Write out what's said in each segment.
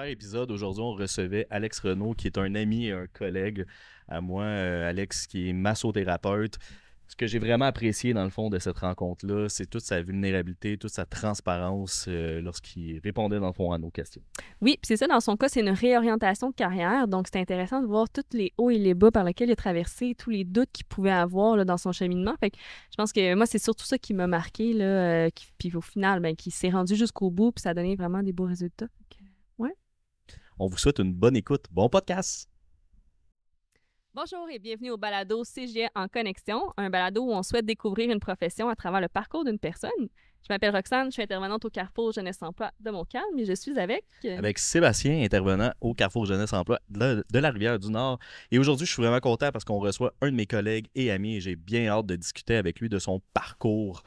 super épisode. Aujourd'hui, on recevait Alex Renaud, qui est un ami et un collègue à moi. Alex, qui est massothérapeute. Ce que j'ai vraiment apprécié, dans le fond, de cette rencontre-là, c'est toute sa vulnérabilité, toute sa transparence lorsqu'il répondait, dans le fond, à nos questions. Oui, puis c'est ça, dans son cas, c'est une réorientation de carrière. Donc, c'est intéressant de voir tous les hauts et les bas par lesquels il a traversé, tous les doutes qu'il pouvait avoir là, dans son cheminement. Fait que je pense que moi, c'est surtout ça qui m'a marqué, là, puis au final, ben, qui s'est rendu jusqu'au bout, puis ça a donné vraiment des beaux résultats. Fait que, ouais. On vous souhaite une bonne écoute. Bon podcast! Bonjour et bienvenue au balado CGE en connexion, un balado où on souhaite découvrir une profession à travers le parcours d'une personne. Je m'appelle Roxane, je suis intervenante au Carrefour Jeunesse Emploi de Montcalm et je suis avec... Avec Sébastien, intervenant au Carrefour Jeunesse Emploi de la Rivière-du-Nord. Et aujourd'hui, je suis vraiment content parce qu'on reçoit un de mes collègues et amis et j'ai bien hâte de discuter avec lui de son parcours.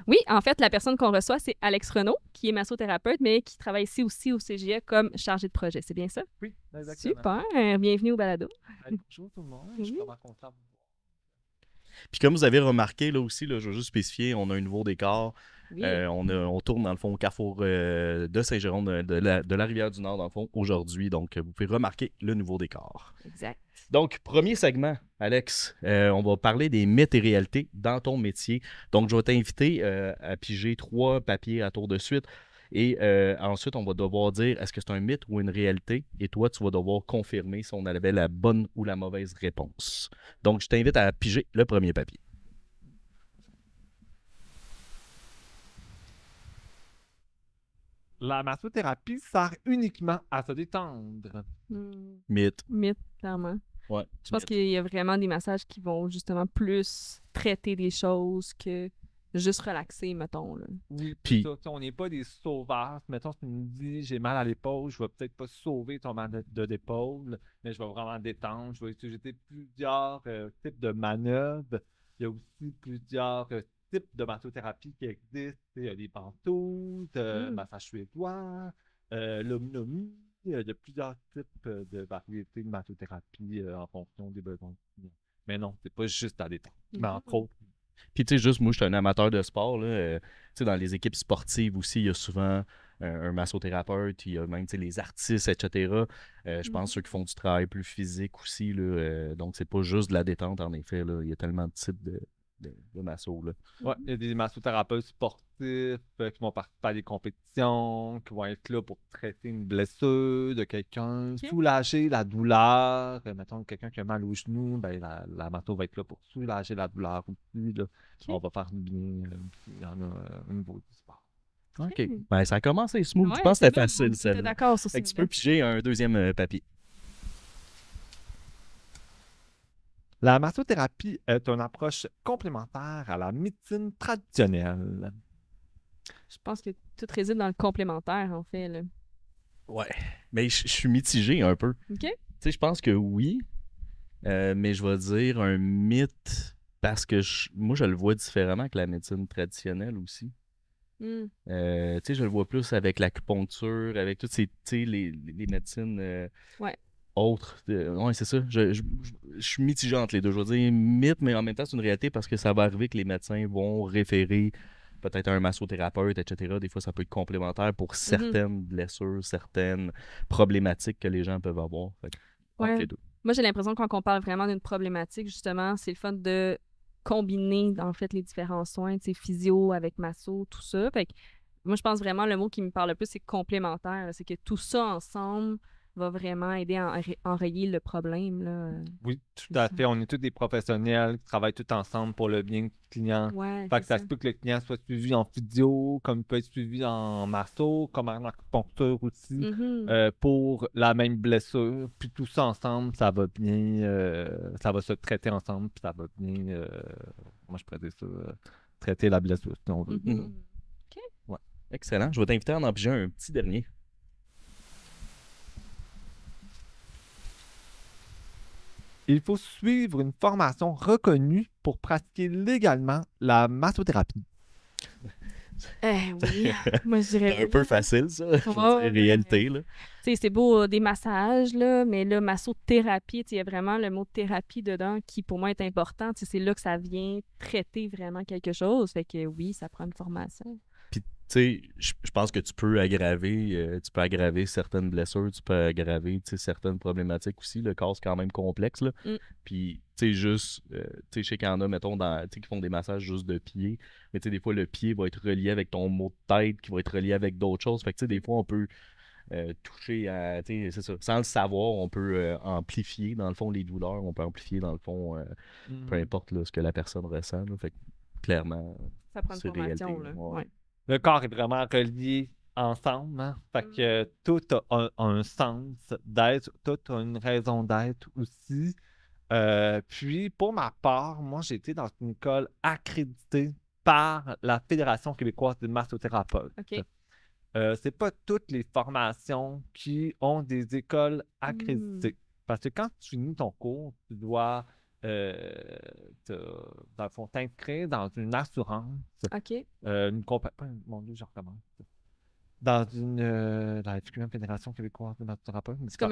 Oui, en fait, la personne qu'on reçoit, c'est Alex Renaud, qui est massothérapeute, mais qui travaille ici aussi au CGE comme chargé de projet. C'est bien ça? Oui, exactement. Super! Bienvenue au balado. Bonjour tout le monde, je suis vraiment content. Puis comme vous avez remarqué, là aussi, là, je veux juste spécifier, on a un nouveau décor. Oui. On tourne, dans le fond, au Carrefour de Saint-Jérôme de la Rivière-du-Nord, dans le fond, aujourd'hui. Donc, vous pouvez remarquer le nouveau décor. Exact. Donc, premier segment, Alex, on va parler des mythes et réalités dans ton métier. Donc, je vais t'inviter à piger 3 papiers à tour de suite. Et ensuite, on va devoir dire est-ce que c'est un mythe ou une réalité. Et toi, tu vas devoir confirmer si on avait la bonne ou la mauvaise réponse. Donc, je t'invite à piger le premier papier. La massothérapie sert uniquement à se détendre. Mythe. Mythe, clairement. Ouais. Je pense qu'il y a vraiment des massages qui vont justement plus traiter des choses que juste relaxer, mettons. Là. Oui, Puis- ça, on n'est pas des sauveurs. Mettons, si tu me dis j'ai mal à l'épaule, je vais peut-être pas sauver ton mal d'épaule, mais je vais vraiment détendre. Je vais utiliser plusieurs types de manœuvres. Il y a aussi plusieurs types de massothérapie qui existent. Il y a des pantouses, massage suédois, l'ominomi. Il y a plusieurs types de variétés de massothérapie en fonction des besoins du client. Mais non, c'est pas juste à détendre. Mais entre autres, Puis, tu sais, juste moi, je suis un amateur de sport. Là, tu sais, dans les équipes sportives aussi, il y a souvent un massothérapeute, il y a même tu sais, les artistes, etc. Je pense ceux qui font du travail plus physique aussi. Là, donc, c'est pas juste de la détente, en effet. Là, il y a tellement de types de masso. Là. ouais, il y a des massothérapeutes sportifs qui vont participer à des compétitions, qui vont être là pour traiter une blessure de quelqu'un, Ok. soulager la douleur. Mettons quelqu'un qui a mal au genou, ben, la masso va être là pour soulager la douleur aussi. Là. On va faire du bien. Il y en a au niveau du sport. OK. Ben, ça a commencé smooth. Ouais, je pense que c'est c'était bon, facile, on était celle-là. d'accord sur ça. Fait que tu peux piger un deuxième papier. La massothérapie est une approche complémentaire à la médecine traditionnelle. Je pense que tout réside dans le complémentaire, en fait. Là. Ouais. Mais je suis mitigé un peu. OK? Tu sais, je pense que oui, mais je vais dire un mythe parce que moi, je le vois différemment que la médecine traditionnelle aussi. Hmm. Tu sais, je le vois plus avec l'acupuncture, avec toutes ces, tu sais, les médecines Ouais. autres. Ouais, c'est ça. Je suis mitigé entre les deux. Je veux dire mythe, mais en même temps, c'est une réalité parce que ça va arriver que les médecins vont référer peut-être à un massothérapeute, etc. Des fois, ça peut être complémentaire pour certaines blessures, certaines problématiques que les gens peuvent avoir. Fait que, entre Ouais. les deux. Moi, j'ai l'impression que quand on parle vraiment d'une problématique, justement, c'est le fun de combiner, en fait, les différents soins, tu sais, physio avec masso, tout ça. Fait que moi, je pense vraiment le mot qui me parle le plus, c'est complémentaire. C'est que tout ça ensemble va vraiment aider à enrayer le problème. Là. Oui, tout à fait. On est tous des professionnels qui travaillent tous ensemble pour le bien du client. Ouais, Fait que c'est ça ça. se peut que le client soit suivi en physio, comme il peut être suivi en masso, comme en acupuncture aussi, Mhm. pour la même blessure. Puis tout ça ensemble, ça va bien, ça va se traiter ensemble, puis ça va bien, moi je pourrais dire ça, traiter la blessure, si on veut. Mhm. Excellent. Je vais t'inviter à en piger un petit dernier. Il faut suivre une formation reconnue pour pratiquer légalement la massothérapie. Oui, moi, je dirais C'est un peu facile, ça. Je veux dire, Ouais. réalité, là. Tu sais, c'est beau des massages, là, mais là, massothérapie, tu sais, il y a vraiment le mot thérapie dedans qui, pour moi, est important. Tu sais, c'est là que ça vient traiter vraiment quelque chose. Fait que oui, ça prend une formation. Puis sais, je pense que tu peux aggraver certaines blessures, tu peux aggraver, tu sais, certaines problématiques aussi. Le corps, c'est quand même complexe, là. Mm. Puis, tu sais, juste, tu sais, je sais qu'il y en a, mettons, tu sais, qui font des massages juste de pied. Mais, tu sais, des fois, le pied va être relié avec ton mot de tête, qui va être relié avec d'autres choses. Fait que, tu sais, des fois, on peut toucher à, tu sais, c'est ça. Sans le savoir, on peut amplifier, dans le fond, les douleurs. On peut amplifier, dans le fond, peu importe là, ce que la personne ressent, là. Fait que, clairement, Ça prend une c'est réalité. formation, là. Ouais. Ouais. Le corps est vraiment relié ensemble, hein? Fait que tout a un sens d'être, tout a une raison d'être aussi. Puis, pour ma part, moi, j'ai été dans une école accréditée par la Fédération québécoise des massothérapeutes. OK. C'est pas toutes les formations qui ont des écoles accréditées. Parce que quand tu finis ton cours, tu dois, dans le fond, t'inscrire dans une assurance, OK. une compagnie. Mon Dieu, je recommence. Dans la FQM, Fédération québécoise des massothérapeutes. C'est comme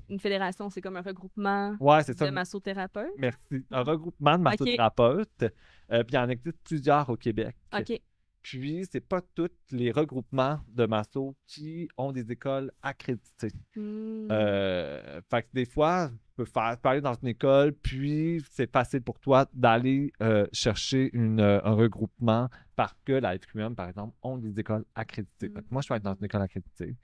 une fédération, c'est comme un regroupement Ouais, c'est ça. de massothérapeutes. Merci. Un regroupement de massothérapeutes. Puis il y en existe plusieurs au Québec. OK. Puis, c'est pas tous les regroupements de masso qui ont des écoles accréditées. Fait que des fois, tu peux aller dans une école, puis c'est facile pour toi d'aller chercher un regroupement parce que la FQM, par exemple, ont des écoles accréditées. Fait que moi, je suis allé dans une école accréditée.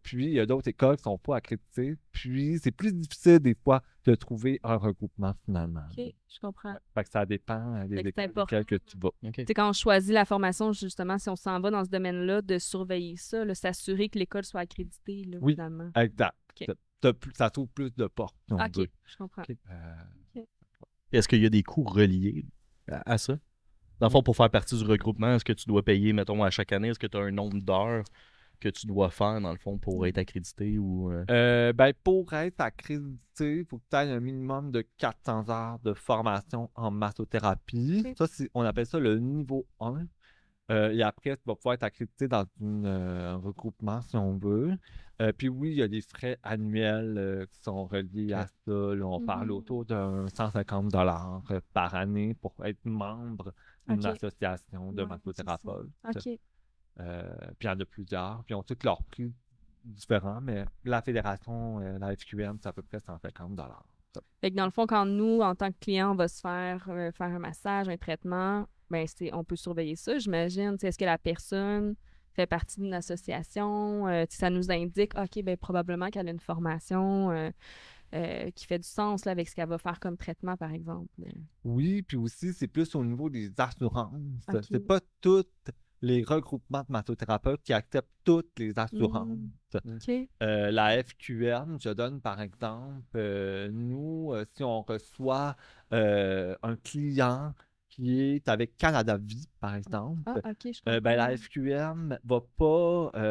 Puis, il y a d'autres écoles qui ne sont pas accréditées. Puis, c'est plus difficile des fois de trouver un regroupement finalement. OK, je comprends. Fait que ça dépend des Fait que c'est écoles important. auxquelles que tu vas. OK. Tu sais, quand on choisit la formation, justement, si on s'en va dans ce domaine-là, de surveiller ça, là, s'assurer que l'école soit accréditée, là, Oui. finalement. Exact. OK. Ça trouve plus de portes. si on OK, veut. je comprends. Est-ce qu'il y a des coûts reliés à ça? Dans le fond, pour faire partie du regroupement, est-ce que tu dois payer, mettons, à chaque année? Est-ce que tu as un nombre d'heures que tu dois faire, dans le fond, pour être accrédité ou... Ben, pour être accrédité, il faut que tu aies un minimum de 400 heures de formation en massothérapie. Ok. Ça, on appelle ça le niveau 1. Et après, tu vas pouvoir être accrédité dans un regroupement, si on veut. Puis oui, il y a des frais annuels qui sont reliés à ça. Là, on parle autour d'un 150 $ par année pour être membre d'une Ok. association de Ouais, c'est ça. massothérapeutes. OK. Puis il y en a plusieurs. Puis ils ont tous leurs prix différents, mais la fédération, la FQM, c'est à peu près 150 $. Fait que dans le fond, quand nous, en tant que client, on va se faire un massage, un traitement, ben on peut surveiller ça, j'imagine. Tu sais, est-ce que la personne fait partie d'une association? Tu sais, ça nous indique, OK, ben probablement qu'elle a une formation qui fait du sens là, avec ce qu'elle va faire comme traitement, par exemple. Oui, puis aussi, c'est plus au niveau des assurances. Ok. C'est pas tous les regroupements de massothérapeutes qui acceptent toutes les assurances. OK. La FQM, je donne par exemple, nous, si on reçoit un client qui est avec Canada Vie, par exemple, Ah, OK, je comprends. ben, la FQM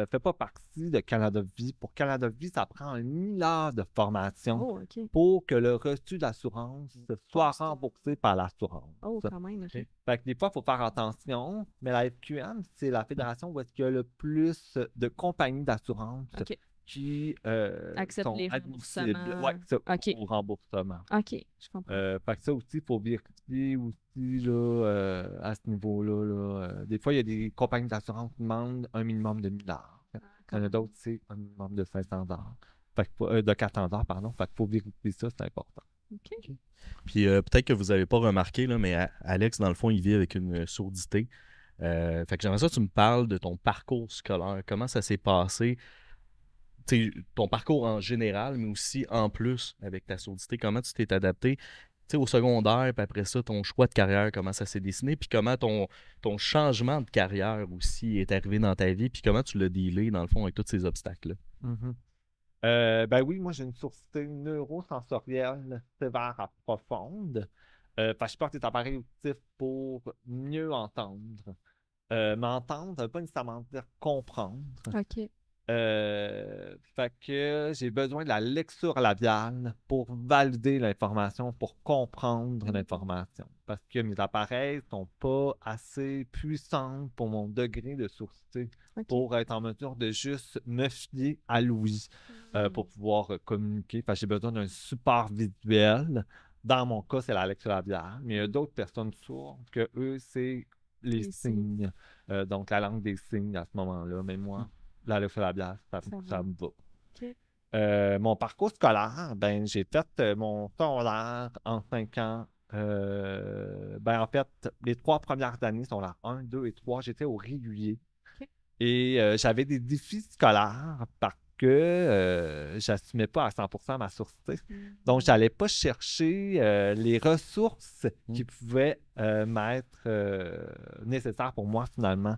fait pas partie de Canada Vie. Pour Canada Vie, ça prend 1000 heures de formation Oh, OK. pour que le reçu d'assurance soit remboursé par l'assurance. Oh, quand même, OK. Fait que des fois, il faut faire attention, mais la FQM, c'est la fédération où est-ce qu'il y a le plus de compagnies d'assurance OK. qui Accepte sont les admissibles. remboursements. Ouais, ça, OK. au remboursement. OK, je comprends. Fait que ça aussi, il faut vérifier aussi là, à ce niveau-là. Là. Des fois, il y a des compagnies d'assurance qui demandent un minimum de 1000 $. Il y en a d'autres, c'est un minimum de 500 $. Fait que, de 400 $, pardon. Fait qu'il faut vérifier ça, c'est important. OK. Puis peut-être que vous n'avez pas remarqué, là, mais Alex, dans le fond, il vit avec une sourdité. Fait que j'aimerais ça que tu me parles de ton parcours scolaire. Comment ça s'est passé? Tu sais, ton parcours en général, mais aussi en plus avec ta sourdité. Comment tu t'es adapté? Tu sais, au secondaire, puis après ça, ton choix de carrière, comment ça s'est dessiné, puis comment ton changement de carrière aussi est arrivé dans ta vie, puis comment tu l'as dealé, dans le fond, avec tous ces obstacles-là. Ben oui, moi j'ai une sourdité neurosensorielle sévère à profonde. Fait que je porte des appareils auditifs pour mieux entendre. M'entendre, ça veut pas nécessairement dire comprendre. OK. Fait que j'ai besoin de la lecture labiale pour valider l'information, pour comprendre l'information. Parce que mes appareils sont pas assez puissants pour mon degré de sourdité OK. pour être en mesure de juste me fier à l'ouïe pour pouvoir communiquer. Fait que j'ai besoin d'un support visuel. Dans mon cas, c'est la lecture labiale. Mais il y a d'autres personnes sourdes que eux, c'est les Les signes. Donc, la langue des signes à ce moment-là. Mais moi, la leçon labiale, ça va. me va. OK. Mon parcours scolaire, ben, j'ai fait mon secondaire en 5 ans. Ben, en fait, les 3 premières années, secondaire 1, 2 et 3, j'étais au régulier. OK. Et j'avais des défis scolaires parce que j'assumais pas à 100% ma sourdité. Donc, je n'allais pas chercher les ressources qui pouvaient m'être nécessaires pour moi, finalement.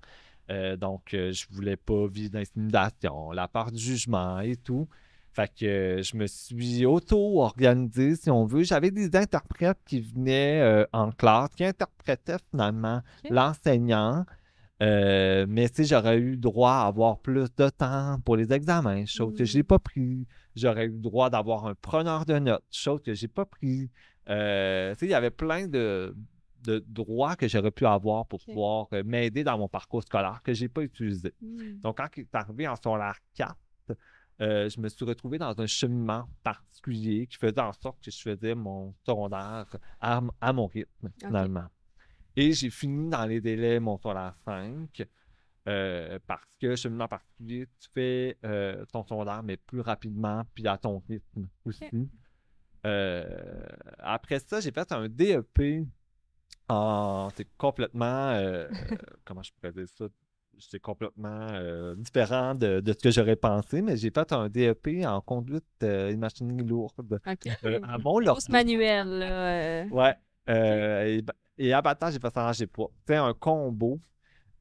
Donc, je voulais pas vivre d'intimidation, la part du jugement et tout. Fait que je me suis auto-organisé, si on veut. J'avais des interprètes qui venaient en classe, qui interprétaient finalement OK. l'enseignant. Mais tu sais, j'aurais eu droit à avoir plus de temps pour les examens, chose que je n'ai pas pris. J'aurais eu droit d'avoir un preneur de notes, chose que j'ai pas pris. Tu sais, il y avait plein de droits que j'aurais pu avoir pour OK. pouvoir m'aider dans mon parcours scolaire que j'ai pas utilisé. Donc, quand il est arrivé en secondaire 4, je me suis retrouvé dans un cheminement particulier qui faisait en sorte que je faisais mon secondaire à mon rythme, finalement. Et j'ai fini dans les délais mon secondaire 5 parce que cheminement particulier, tu fais ton secondaire, mais plus rapidement, puis à ton rythme aussi. Après ça, j'ai fait un DEP c'est complètement, comment je pourrais dire ça? C'est complètement différent de ce que j'aurais pensé, mais j'ai fait un DEP en conduite et machinerie lourde OK. à Mont-Laurier. Grosse manuelle, là. Ouais. Et abattage et passage j'ai pas. C'était un combo.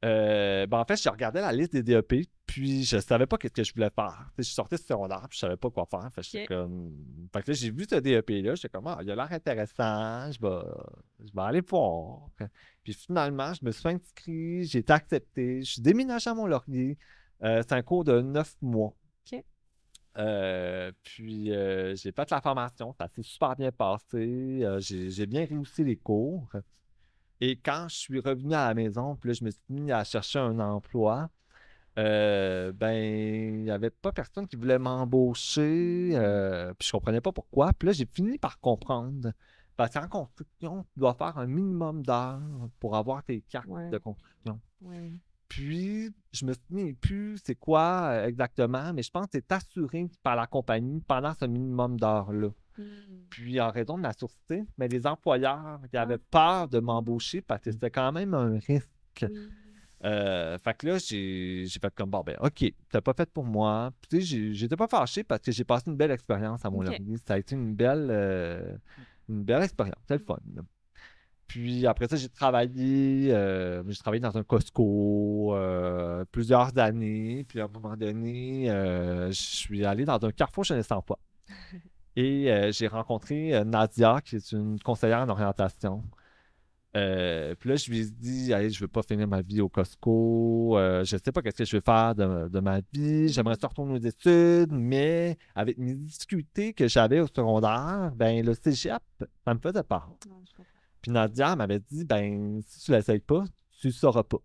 Ben en fait, je regardais la liste des DEP, puis je savais pas qu'est-ce que je voulais faire. Tu sais, je sortais du secondaire, puis je savais pas quoi faire. Fait que là, j'ai vu ce DEP-là, j'étais comme, il a l'air intéressant, je vais aller voir. Puis finalement, je me suis inscrit, j'ai été accepté, je suis déménagé à Mont-Laurier. C'est un cours de 9 mois. OK. Puis j'ai fait la formation, ça s'est super bien passé. J'ai bien réussi les cours. Et quand je suis revenu à la maison, puis là, je me suis mis à chercher un emploi, ben, il n'y avait pas personne qui voulait m'embaucher, puis je comprenais pas pourquoi. Puis là, j'ai fini par comprendre. Parce qu'en construction, tu dois faire un minimum d'heures pour avoir tes cartes de construction. Ouais. Puis, je me souviens plus c'est quoi exactement, mais je pense que c'est assuré par la compagnie pendant ce minimum d'heures-là. Puis, en raison de la sourdité, mais les employeurs qui avaient peur de m'embaucher parce que c'était quand même un risque. Fait que là, j'ai fait comme, bon, ben, OK, t'as pas fait pour moi. Puis, tu sais, j'étais pas fâché parce que j'ai passé une belle expérience à Mont-Laurier. Ça a été une belle expérience. C'était le fun, là. Puis après ça, j'ai travaillé dans un Costco plusieurs années. Puis à un moment donné, je suis allé dans un Carrefour Jeunesse Emploi. Et j'ai rencontré Nadia, qui est une conseillère en orientation. Puis là, je lui ai dit, hey, je veux pas finir ma vie au Costco. Je sais pas qu'est-ce que je vais faire de ma vie. J'aimerais ça retourner aux études, mais avec mes difficultés que j'avais au secondaire, ben le cégep, ça me faisait peur. Puis Nadia m'avait dit, ben, si tu ne l'essayes pas, tu ne sauras pas.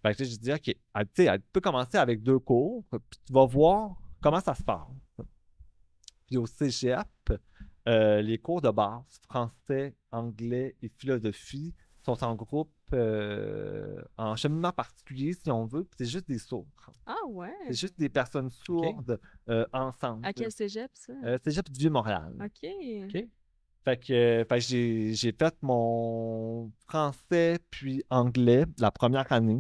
Fait que j'ai dit, OK, elle peut commencer avec 2 cours, puis tu vas voir comment ça se passe. Puis au cégep, les cours de base, français, anglais et philosophie, sont en groupe, en cheminement particulier, si on veut, puis c'est juste des sourds. Ah ouais? C'est juste des personnes sourdes ensemble. À quel cégep, ça? Cégep du Vieux-Montréal. OK. Fait que j'ai fait mon français puis anglais la première année.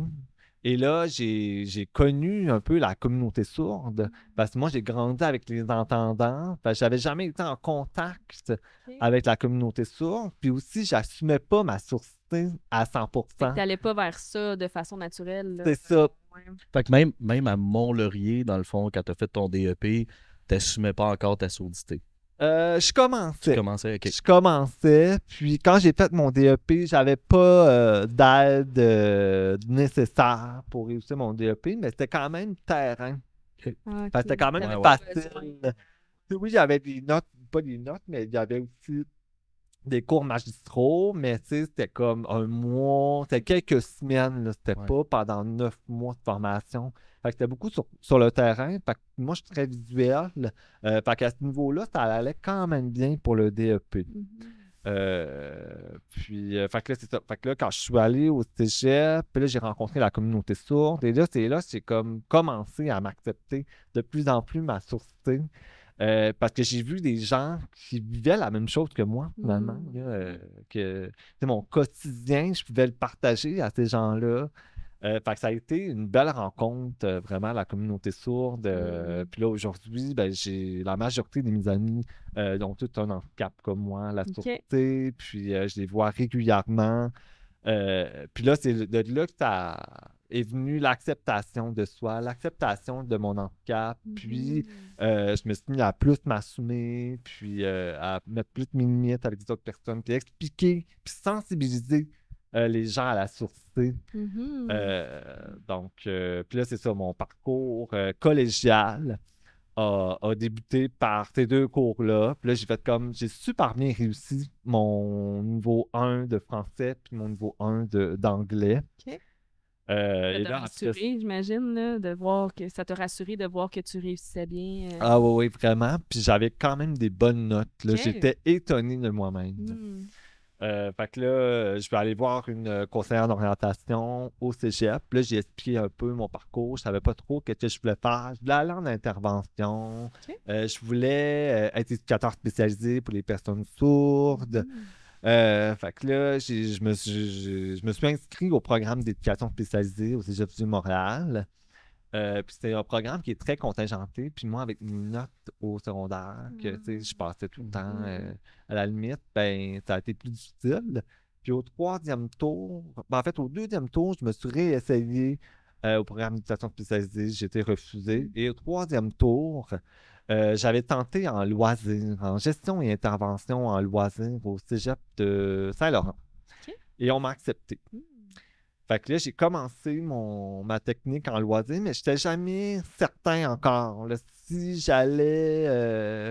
Et là, j'ai connu un peu la communauté sourde parce que moi, j'ai grandi avec les entendants. Fait que j'avais jamais été en contact avec la communauté sourde. Puis aussi, j'assumais pas ma sourdité à 100%. Fait que t'allais pas vers ça de façon naturelle, là. C'est ça. Ouais. Fait que même à Mont-Laurier, dans le fond, quand t'as fait ton DEP, t'assumais pas encore ta sourdité. Je commençais. Tu commençais, OK. Je commençais, puis quand j'ai fait mon DEP, j'avais pas d'aide nécessaire pour réussir mon DEP, mais c'était quand même terrain. OK. Fait que c'était quand même T'avais facile. besoin. Oui, il y avait des notes, pas des notes, mais il y avait aussi des cours magistraux, mais tu sais, c'était comme un mois, c'était quelques semaines, là, c'était pas pendant 9 mois de formation. Fait que c'était beaucoup sur le terrain. Fait que moi, je suis très visuel. Fait qu'à ce niveau-là, ça allait quand même bien pour le DEP. Fait que là, c'est ça. Fait que là, quand je suis allé au cégep, puis là, j'ai rencontré la communauté sourde. Et là, j'ai comme commencé à m'accepter de plus en plus ma sourdité. Parce que j'ai vu des gens qui vivaient la même chose que moi, finalement. Là, que mon quotidien, je pouvais le partager à ces gens-là. Fait que ça a été une belle rencontre, vraiment, la communauté sourde. Puis là, aujourd'hui, ben, j'ai la majorité de mes amis ont tout un handicap comme moi, la sourdité. Puis je les vois régulièrement. Puis là, c'est de là que ça est venu l'acceptation de soi, l'acceptation de mon handicap. Puis je me suis mis à plus m'assumer, puis à mettre plus mes limites avec les autres personnes, puis expliquer, puis sensibiliser les gens à la sourdité. Donc, puis là, c'est ça, mon parcours collégial a débuté par ces deux cours-là. Puis là, j'ai super bien réussi mon niveau 1 de français puis mon niveau 1 d'anglais. OK. Et Ça t'a là, rassuré, j'imagine, là, de voir que ça t'a rassuré de voir que tu réussissais bien. Ah oui, vraiment. Puis j'avais quand même des bonnes notes. Là. OK. J'étais étonné de moi-même. Fait que là, je vais aller voir une conseillère d'orientation au cégep. Là, j'ai expliqué un peu mon parcours. Je savais pas trop ce que je voulais faire. Je voulais aller en intervention. OK. Je voulais être éducateur spécialisé pour les personnes sourdes. Fait que là, je me suis inscrit au programme d'éducation spécialisée au cégep du Montréal. Puis c'était un programme qui est très contingenté. Puis moi, avec mes notes au secondaire, que tu sais, je passais tout le temps à la limite, ben ça a été plus difficile. Puis au troisième tour, ben, en fait, au deuxième tour, je me suis réessayé au programme d'éducation spécialisée. J'ai été refusé. Et au troisième tour, j'avais tenté en loisirs, en gestion et intervention en loisirs au cégep de Saint-Laurent. OK. Et on m'a accepté. Fait que là, j'ai commencé ma technique en loisir, mais je n'étais jamais certain encore. Là, si j'allais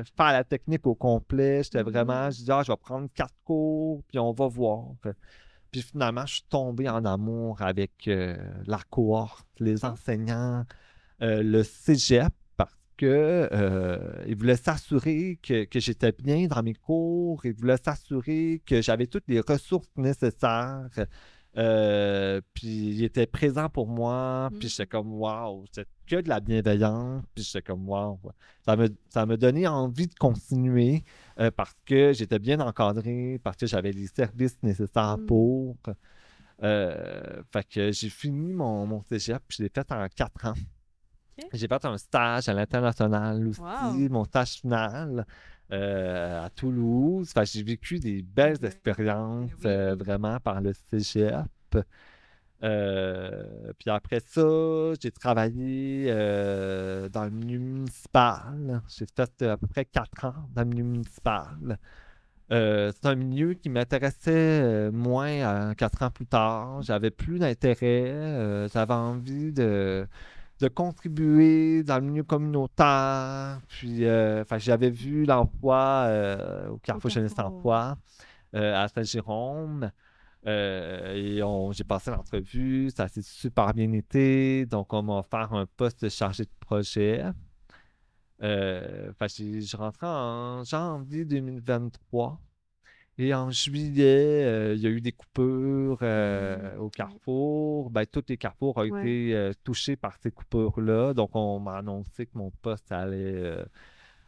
faire la technique au complet, j'étais vraiment, je disais, je vais prendre 4 cours, puis on va voir. Puis finalement, je suis tombé en amour avec la cohorte, les enseignants, le cégep, parce que ils voulaient s'assurer que j'étais bien dans mes cours, ils voulaient s'assurer que j'avais toutes les ressources nécessaires. Puis il était présent pour moi, puis j'étais comme wow, c'était que de la bienveillance, puis j'étais comme wow. Ça m'a donné envie de continuer parce que j'étais bien encadré, parce que j'avais les services nécessaires pour. Fait que j'ai fini mon cégep, puis je l'ai fait en 4 ans. OK. J'ai fait un stage à l'international aussi, Wow. mon stage final à Toulouse. Fait que j'ai vécu des belles expériences vraiment par le cégep. Puis après ça, j'ai travaillé dans le milieu municipal. J'ai fait à peu près 4 ans dans le milieu municipal. C'est un milieu qui m'intéressait moins 4 ans plus tard. J'avais plus d'intérêt. J'avais envie de contribuer dans le milieu communautaire. Puis, fait que j'avais vu l'emploi au Carrefour Jeunesse Emploi à Saint-Jérôme. J'ai passé l'entrevue, ça s'est super bien été. Donc, on m'a offert un poste de chargé de projet. Je rentrais en janvier 2023. Et en juillet, il y a eu des coupures au Carrefour. Ben, tous les Carrefours ont été touchés par ces coupures-là. Donc, on m'a annoncé que mon poste allait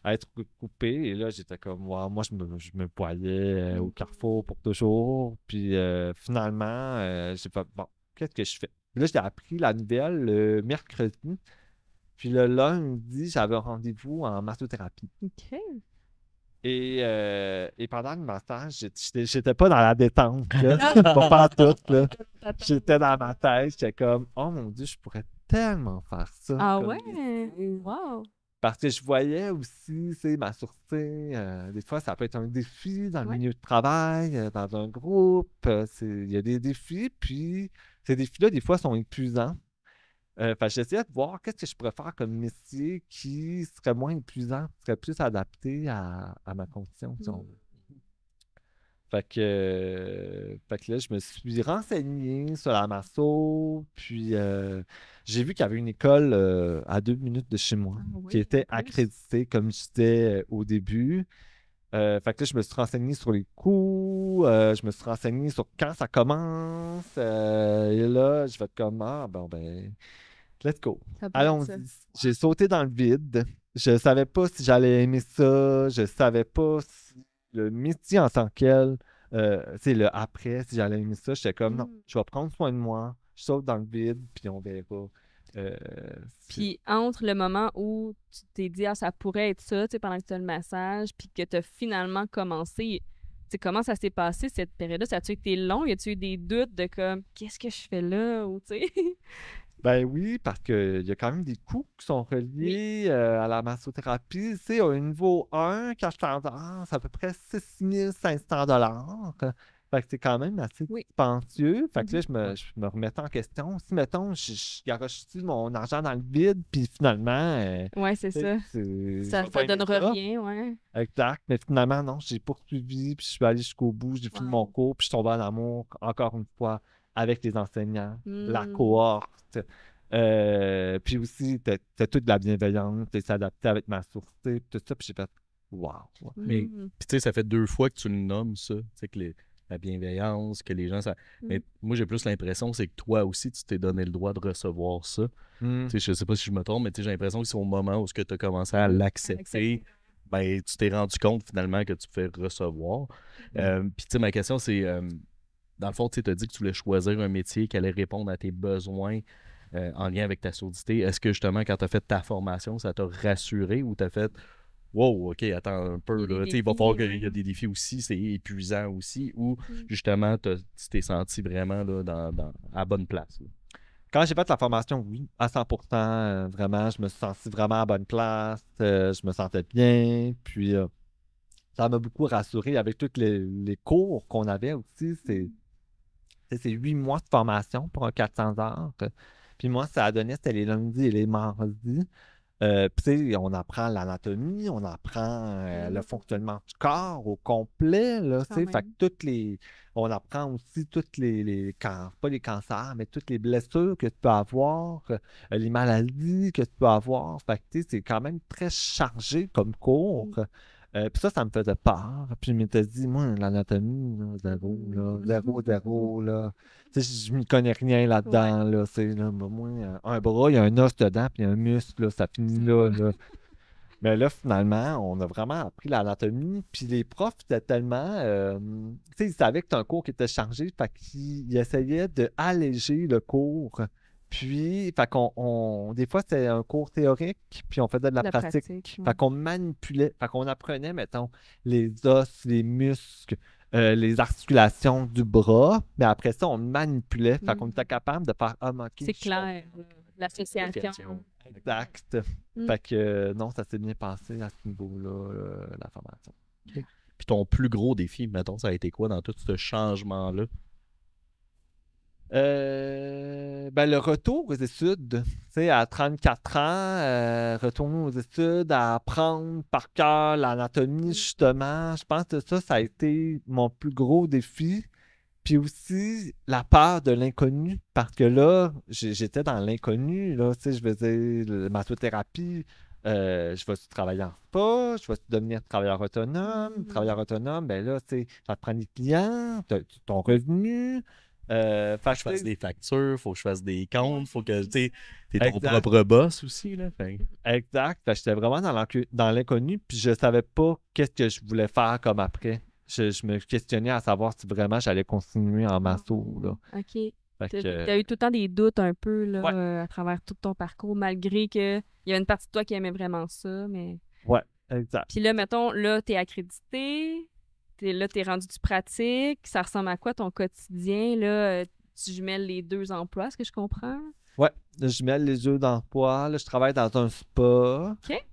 être coupé. Et là, j'étais comme, wow, moi, je me voyais au Carrefour pour toujours. Puis finalement, j'ai fait, bon, qu'est-ce que je fais? Puis là, j'ai appris la nouvelle le mercredi. Puis le lundi, j'avais un rendez-vous en massothérapie. OK. Et pendant le massage, j'étais pas dans la détente, là. Pas tout, là. J'étais dans ma tête, j'étais comme, oh mon Dieu, je pourrais tellement faire ça. Ah comme ouais? métier. Wow. Parce que je voyais aussi, c'est ma sûreté. Des fois, ça peut être un défi dans le milieu de travail, dans un groupe. Il y a des défis, puis ces défis-là, des fois, sont épuisants. J'essayais de voir qu'est-ce que je pourrais faire comme métier qui serait moins épuisant, qui serait plus adapté à ma condition. Fait que là, je me suis renseigné sur la masso, puis j'ai vu qu'il y avait une école à 2 minutes de chez moi qui était accréditée, comme je disais au début. Fait que là, je me suis renseigné sur les coûts, je me suis renseigné sur quand ça commence. Et là, je vais être comme, ah, bon, ben, let's go. Ça pourrait être ça. Allons-y. J'ai sauté dans le vide. Je savais pas si j'allais aimer ça. Je savais pas si le métier en tant que tel, c'est le après, si j'allais aimer ça. J'étais comme, non, je vais prendre soin de moi. Je saute dans le vide, puis on verra. Puis entre le moment où tu t'es dit, ah, ça pourrait être ça, tu sais, pendant que tu as le massage, puis que tu as finalement commencé, tu sais, comment ça s'est passé cette période-là? Ça a-tu été long? Y a-tu eu des doutes de comme, qu'est-ce que je fais là? Ou, tu sais. Ben oui, parce qu'il y a quand même des coûts qui sont reliés à la massothérapie. Tu sais, au niveau 1, quand je tendance, c'est à peu près 6 500 $. Fait que c'est quand même assez Oui. dispendieux. Fait que là, je me remettais en question. Si, mettons, je garoche-tu mon argent dans le vide, puis finalement, Ouais, c'est ça. Ça pas aimer donnera ça. rien, ouais. Exact. Mais finalement, non, j'ai poursuivi, puis je suis allé jusqu'au bout, j'ai fini mon Wow. cours, puis je suis tombé en amour, encore une fois, avec les enseignants, la Mm. cohorte. Puis aussi, t'as toute de la bienveillance, t'es s'adapter avec ma source, tout ça, puis j'ai fait wow. Mais, Mm. puis tu sais, ça fait 2 fois que tu le nommes, ça. Tu sais, que la bienveillance, que les gens. Mais moi, j'ai plus l'impression c'est que toi aussi, tu t'es donné le droit de recevoir ça. Mm. Tu sais, je sais pas si je me trompe, mais tu sais, j'ai l'impression que c'est au moment où tu as commencé à À l'accepter, ben, tu t'es rendu compte finalement que tu pouvais recevoir. Puis, tu sais, ma question, c'est dans le fond, tu as dit que tu voulais choisir un métier qui allait répondre à tes besoins en lien avec ta surdité. Est-ce que justement, quand tu as fait ta formation, ça t'a rassuré ou tu as fait wow, ok, attends un peu, Il y a là. des Tu sais, il va défis, falloir qu'il y ouais. a des défis aussi, c'est épuisant aussi, ou Mm. justement, tu t'es senti vraiment là, à la bonne place. Là. Quand j'ai fait la formation, oui, à 100%, vraiment, je me suis senti vraiment à bonne place, je me sentais bien, puis ça m'a beaucoup rassuré avec tous les cours qu'on avait aussi. C'est 8 mois de formation pour un 400 heures. Puis moi, ça a donné, c'était les lundis et les mardis. Puis tu sais, on apprend l'anatomie, on apprend le fonctionnement du corps au complet, là, tu sais. Fait que on apprend aussi toutes pas les cancers, mais toutes les blessures que tu peux avoir, les maladies que tu peux avoir. Fait que tu sais, c'est quand même très chargé comme cours. Puis ça me faisait peur. Puis je m'étais dit, moi, l'anatomie, là, zéro, là, zéro, là. Tu sais, je m'y connais rien là-dedans, là. C'est, là, moi, un bras, il y a un os dedans, puis un muscle, là, ça finit là, là. Mais là, finalement, on a vraiment appris l'anatomie. Puis les profs étaient tellement. Tu sais, ils savaient que c'était un cours qui était chargé, fait qu'ils essayaient d'alléger le cours. Puis, fait des fois, c'était un cours théorique, puis on faisait de la pratique. Ouais. Fait qu'on manipulait, fait qu'on apprenait, mettons, les os, les muscles, les articulations du bras. Mais après ça, on manipulait, fait qu'on était capable de faire, ok, c'est clair, l'association. Exact. Fait que non, ça s'est bien passé à ce niveau-là, la formation. Okay. Puis ton plus gros défi, mettons, ça a été quoi dans tout ce changement-là? Ben, le retour aux études, tu sais, à 34 ans, retourner aux études, à apprendre par cœur l'anatomie, justement, je pense que ça a été mon plus gros défi. Puis aussi, la peur de l'inconnu, parce que là, j'étais dans l'inconnu, là, tu sais, je faisais la massothérapie, je vais travailler en spa, je vais devenir travailleur autonome. Travailleur autonome, ben là, tu sais, ça te prend des clients, ton revenu. Faut que je fasse des factures, faut que je fasse des comptes, faut que, tu sais, t'es ton Exact. propre boss aussi, là. Fait. Exact. Fait que j'étais vraiment dans l'inconnu, puis je savais pas qu'est-ce que je voulais faire comme après. Je me questionnais à savoir si vraiment j'allais continuer en masso, là. OK. Fait que, T'as eu tout le temps des doutes un peu là, Ouais. à travers tout ton parcours, malgré qu'il y avait une partie de toi qui aimait vraiment ça, mais... Ouais, exact. Puis là, mettons, là, t'es accrédité, t'es rendu du pratique, ça ressemble à quoi ton quotidien, là? Tu jumelles les 2 emplois, est-ce que je comprends? Ouais, je mets les jeux d'emploi. Là, je travaille dans un spa. OK.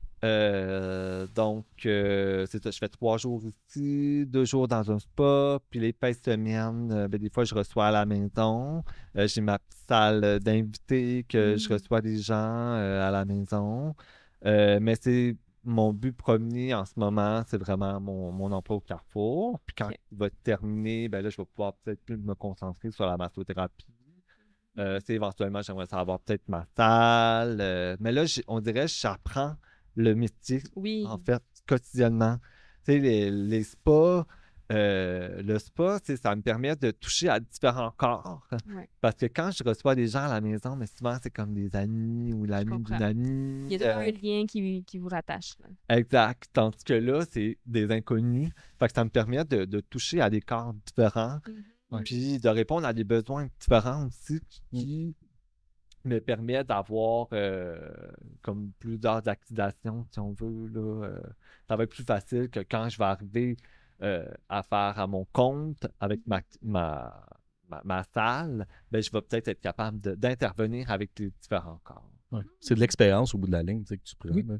Donc, c'est ça, je fais 3 jours ici, 2 jours dans un spa, puis les fins de semaine, ben, des fois, je reçois à la maison. J'ai ma petite salle d'invités que je reçois des gens à la maison. Mais c'est mon but premier en ce moment, c'est vraiment mon emploi au Carrefour. Puis quand il va terminer, ben là, je vais pouvoir peut-être plus me concentrer sur la massothérapie. Éventuellement, j'aimerais savoir peut-être ma salle. Mais là, on dirait que j'apprends le métier, Oui. en fait, quotidiennement. Tu sais, les spas, le spa, tu sais, ça me permet de toucher à différents corps. Ouais. Parce que quand je reçois des gens à la maison, mais souvent, c'est comme des amis ou l'ami comprends. d'une amie. Il y a un lien qui vous rattache. Là. Exact. Tandis que là, c'est des inconnus. Fait que ça me permet de toucher à des corps différents. Mhm. Puis de répondre à des besoins différents aussi qui me permet d'avoir comme plusieurs activations, si on veut. Là, ça va être plus facile que quand je vais arriver à faire à mon compte avec ma salle, ben, je vais peut-être être capable d'intervenir avec les différents corps. Ouais. C'est de l'expérience au bout de la ligne, tu sais, que tu prends. Oui. là.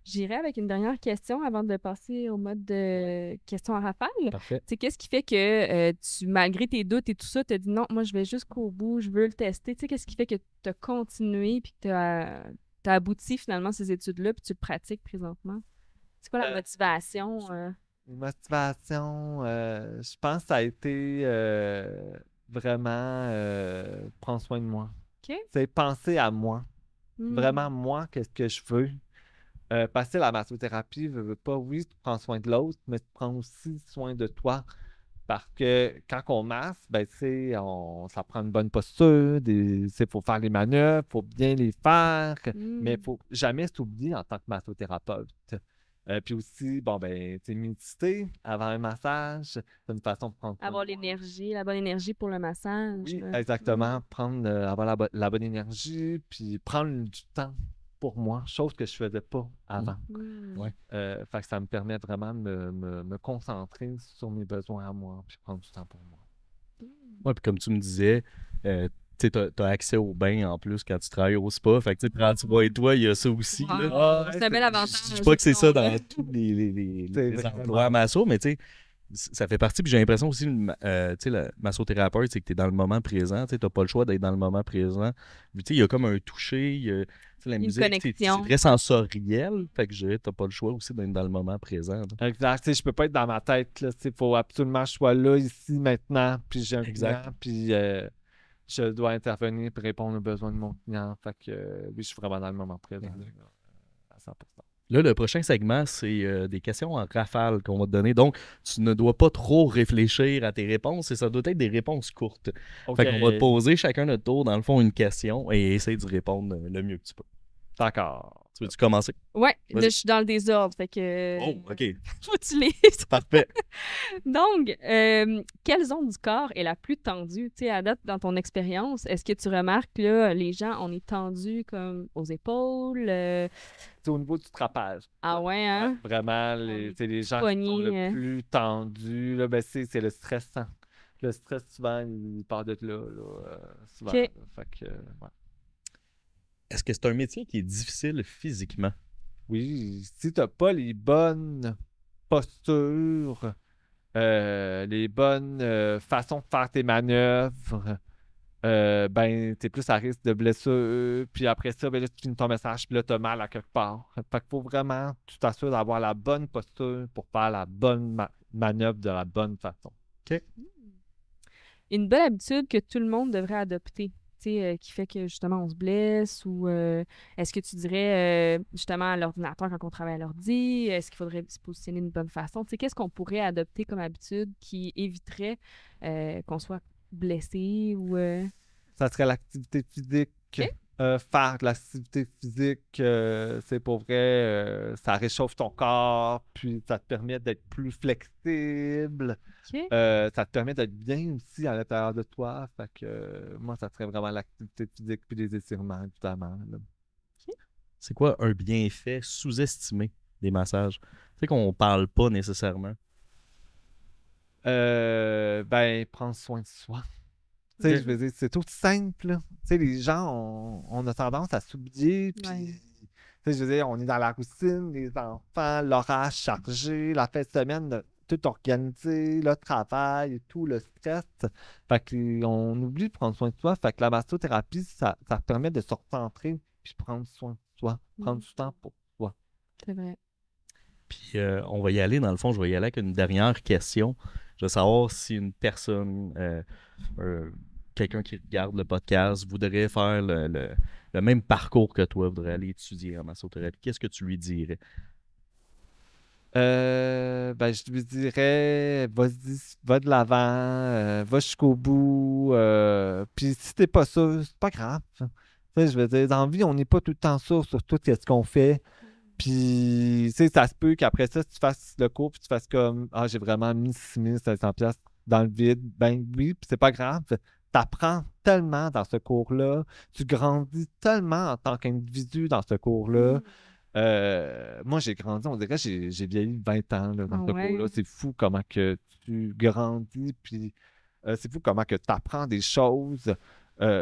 J'irai avec une dernière question avant de passer au mode de questions à rafale. Parfait. Tu sais, qu'est-ce qui fait que malgré tes doutes et tout ça, tu as dit non, moi je vais jusqu'au bout, je veux le tester. Tu sais, qu'est-ce qui fait que tu as continué puis que tu as abouti finalement à ces études-là puis tu le pratiques présentement? C'est quoi la motivation? Motivation, je pense que ça a été vraiment prendre soin de moi. OK. C'est penser à moi. Vraiment, moi, qu'est-ce que je veux. Passer la massothérapie, veux pas, oui, tu prends soin de l'autre, mais tu prends aussi soin de toi. Parce que quand on masse, ben, ça prend une bonne posture, il faut faire les manœuvres, il faut bien les faire, mais il ne faut jamais s'oublier en tant que massothérapeute. Puis aussi, bon, ben, méditer avant un massage, c'est une façon de prendre soin Avoir de moi. l'énergie, la bonne énergie pour le massage. Oui, là. exactement. Avoir la bonne énergie, puis prendre du temps pour moi, chose que je faisais pas avant. Ouais. Fait que ça me permet vraiment de me concentrer sur mes besoins à moi, puis prendre du temps pour moi. Ouais, puis comme tu me disais, tu as accès au bain en plus quand tu travailles au spa. Fait que tu sais, prends soin de toi, il y a ça aussi. Wow. Là. C'est un bel avantage. Je dis pas que c'est ça dans là. tous les vraiment. endroits à masso, mais tu sais, ça fait partie. Puis j'ai l'impression aussi, tu sais, le massothérapeute, c'est que tu es dans le moment présent. Tu n'as pas le choix d'être dans le moment présent. Tu sais, il y a comme un toucher, tu sais, la Une musique, c'est connexion. très sensoriel. Fait que je dirais, t'as pas le choix aussi d'être dans le moment présent. là. Exact. Tu sais, je peux pas être dans ma tête. Il faut absolument que je sois là, ici, maintenant. Puis j'ai un Exact. client, puis je dois intervenir pour répondre aux besoins de mon client. Fait que oui, je suis vraiment dans le moment présent. Exact. Là, à 100%. Là, le prochain segment, c'est des questions en rafale qu'on va te donner. Donc, tu ne dois pas trop réfléchir à tes réponses et ça doit être des réponses courtes. OK. Fait qu'on va te poser chacun notre tour, dans le fond, une question et essayer d'y répondre le mieux que tu peux. D'accord. Tu veux-tu commencer? Ouais, là, Vas-y. je suis dans le désordre. Fait que. Oh, OK. Faut que tu lises. Parfait. Donc, quelle zone du corps est la plus tendue? Tu sais, à date, dans ton expérience, est-ce que tu remarques que là, les gens, on est tendus comme aux épaules? C'est au niveau du trapèze. Ah ouais, hein? Ouais, vraiment, c'est les gens qui sont poignets, le plus tendus. Là, ben, c'est le stressant. Le stress, souvent, il part de là. Souvent. OK. Là. Fait que, ouais. Est-ce que c'est un métier qui est difficile physiquement? Oui, si tu n'as pas les bonnes postures, les bonnes façons de faire tes manœuvres, ben, tu es plus à risque de blessure. Puis après ça, ben, là, tu finis ton message, puis là, tu as mal à quelque part. Fait qu'il faut vraiment, tu t'assures d'avoir la bonne posture pour faire la bonne manœuvre de la bonne façon. Une bonne habitude que tout le monde devrait adopter, tu sais, qui fait que justement on se blesse ou est-ce que tu dirais justement à l'ordinateur quand on travaille à l'ordi, est-ce qu'il faudrait se positionner d'une bonne façon? Tu sais, qu'est-ce qu'on pourrait adopter comme habitude qui éviterait qu'on soit blessé ou... Ça serait l'activité physique. OK. Faire de l'activité physique, c'est pour vrai, ça réchauffe ton corps, puis ça te permet d'être plus flexible. OK. Ça te permet d'être bien aussi à l'intérieur de toi. Fait que moi, ça serait vraiment l'activité physique puis les étirements, évidemment. Là. C'est quoi un bienfait sous-estimé des massages? Tu sais qu'on parle pas nécessairement. Ben, prendre soin de soi. Tu sais, Ok. je veux dire, c'est tout simple. Là. Tu sais, les gens, on a tendance à s'oublier. Puis, Ouais. tu sais, je veux dire, on est dans la routine, les enfants, l'horaire chargé, la fin de semaine, tout organisé, le travail et tout, le stress. Fait qu'on oublie de prendre soin de soi. Fait que la massothérapie, ça permet de se recentrer puis prendre soin de soi, prendre du temps pour soi. C'est vrai. Puis on va y aller, dans le fond, je vais y aller avec une dernière question. Je veux savoir si une personne, quelqu'un qui regarde le podcast, voudrait faire le même parcours que toi, voudrait aller étudier en massothérapie. Qu'est-ce que tu lui dirais? Ben, je lui dirais, vas-y, va de l'avant, va jusqu'au bout. Puis si t'es pas sûr, c'est pas grave. Tu sais, je veux dire, dans la vie, on n'est pas tout le temps sûr sur tout ce qu'on fait. Puis, tu sais, ça se peut qu'après ça, tu fasses le cours, puis tu fasses comme, ah, j'ai vraiment mis 6 500$ dans le vide. Ben oui, puis c'est pas grave. T'apprends tellement dans ce cours-là. Tu grandis tellement en tant qu'individu dans ce cours-là. Moi, j'ai grandi, on dirait que j'ai vieilli 20 ans là, dans Ah ce ouais. cours-là. C'est fou comment que tu grandis, puis c'est fou comment que tu apprends des choses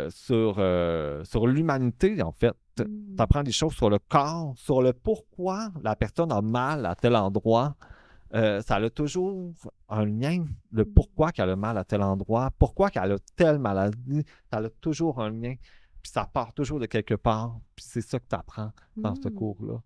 sur l'humanité, en fait. Tu apprends des choses sur le corps, sur le pourquoi la personne a mal à tel endroit. Ça a toujours un lien, le pourquoi qu'elle a mal à tel endroit, pourquoi qu'elle a telle maladie, ça a toujours un lien. Puis ça part toujours de quelque part. Puis c'est ça que tu apprends dans ce cours-là.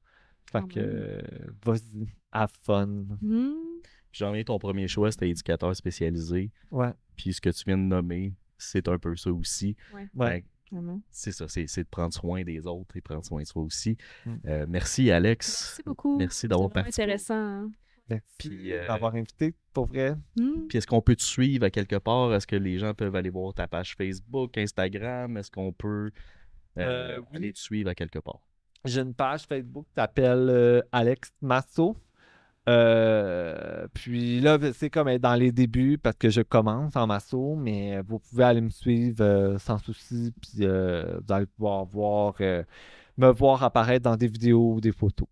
Fait Quand que, même. vas-y, have fun. Puis j'en ai ton premier choix, c'était éducateur spécialisé. Ouais, Puis ce que tu viens de nommer, c'est un peu ça aussi. Ouais. ouais. Fait que Vraiment. c'est ça, c'est de prendre soin des autres et prendre soin de soi aussi. Mm. Merci, Alex. Merci beaucoup. Merci d'avoir C'est vraiment participé. intéressant. Hein? Merci Puis, d'avoir invité, pour vrai. Puis est-ce qu'on peut te suivre à quelque part? Est-ce que les gens peuvent aller voir ta page Facebook, Instagram? Est-ce qu'on peut Oui. aller te suivre à quelque part? J'ai une page Facebook qui s'appelle Alex Masso. Puis là, c'est comme être dans les débuts parce que je commence en masso, mais vous pouvez aller me suivre sans souci, puis vous allez pouvoir me voir apparaître dans des vidéos ou des photos.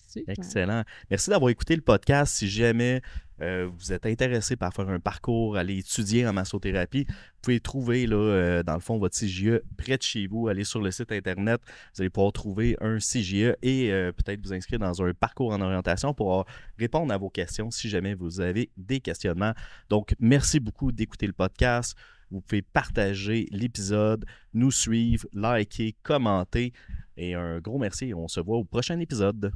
Super. Excellent. Merci d'avoir écouté le podcast. Si jamais vous êtes intéressé par faire un parcours, aller étudier en massothérapie, vous pouvez trouver là, dans le fond votre CJE près de chez vous. Allez sur le site internet, vous allez pouvoir trouver un CJE et peut-être vous inscrire dans un parcours en orientation pour répondre à vos questions si jamais vous avez des questionnements. Donc, merci beaucoup d'écouter le podcast. Vous pouvez partager l'épisode, nous suivre, liker, commenter. Et un gros merci. On se voit au prochain épisode.